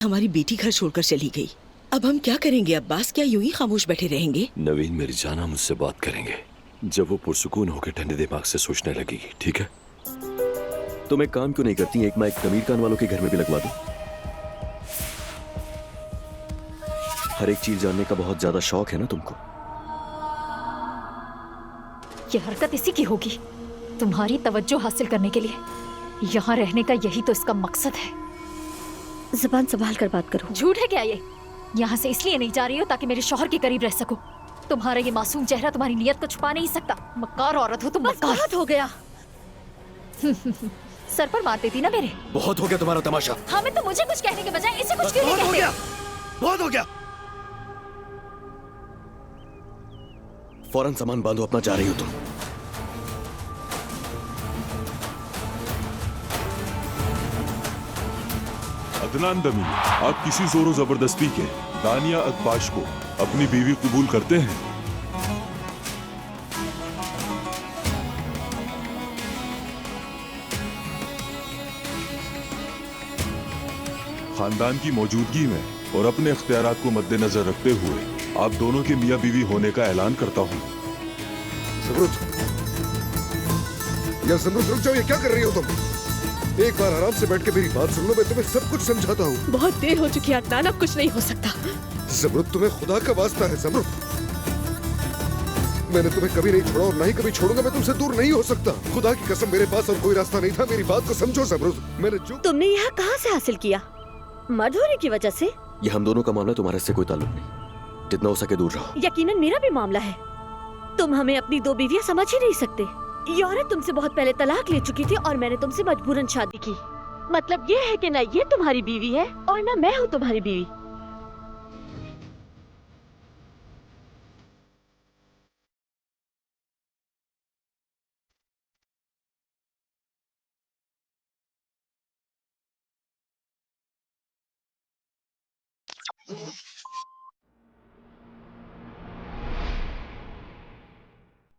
हमारी बेटी घर छोड़कर चली गई। अब हम क्या करेंगे अब्बास? क्या यूं ही खामोश बैठे रहेंगे? नवीन मेरी जाना, मुझसे बात करेंगे जब वो पुरसुकून होकर ठंडे दिमाग से सोचने लगेगी, ठीक है? तुम एक काम क्यों नहीं करती? एक माइक कमीर खान वालों के घर में भी लगवा दो। हर एक चीज जानने का बहुत ज्यादा शौक है ना तुमको। ये हरकत इसी की होगी, तुम्हारी तवज्जो हासिल करने के लिए। यहाँ रहने का यही तो इसका मकसद है। जुबान संभाल कर बात करो। झूठ है क्या ये? यहाँ से इसलिए नहीं जा रही हो ताकि मेरे शौहर के करीब रह सको। तुम्हारा ये मासूम चेहरा तुम्हारी नियत को छुपा नहीं सकता। मक्कार औरत हो तुम, बस मक्कार। बहुत हो गया। सर पर मार देती ना मेरे। बहुत हो गया तुम्हारा तमाशा। हामिद, तो मुझे कुछ कहने के बजाय इसे कुछ क्यों नहीं कहते? बहुत हो गया। फौरन सामान बांधो, अपना जा रही हो तुम। अदनान दमी, आप किसी जोरों जबरदस्ती के दानिया अकबाश को अपनी बीवी कबूल करते हैं? खानदान की मौजूदगी में और अपने इख्तियारात को मद्देनजर रखते हुए आप दोनों के मियाँ बीवी होने का ऐलान करता हूँ। ज़मरुद, यार ज़मरुद रुक जाओ, ये क्या कर रही हो तुम? एक बार आराम से बैठ के मेरी बात सुन लो, मैं तुम्हें सब कुछ समझाता हूँ। बहुत देर हो चुकी है अदनान, अब कुछ नहीं हो सकता। ज़मरुद, तुम्हें खुदा का वास्ता है ज़मरुद। मैंने तुम्हें कभी नहीं छोड़ा और ना ही कभी छोड़ूंगा। मैं तुमसे दूर नहीं हो सकता। खुदा की कसम, मेरे पास और कोई रास्ता नहीं था। मेरी बात को समझो ज़मरुद। मैंने जो तुमने यहाँ कहाँ से हासिल किया? मर्द होने की वजह से? ये हम दोनों का मामला, तुम्हारे से कोई ताल्लुक नहीं। जितना हो सके दूर रहो। यकीनन मेरा भी मामला है। तुम हमें अपनी दो बीवियां समझ ही नहीं सकते। ये औरत तुमसे बहुत पहले तलाक ले चुकी थी और मैंने तुमसे मजबूरन शादी की। मतलब ये है कि ना ये तुम्हारी बीवी है और ना मैं हूँ तुम्हारी बीवी।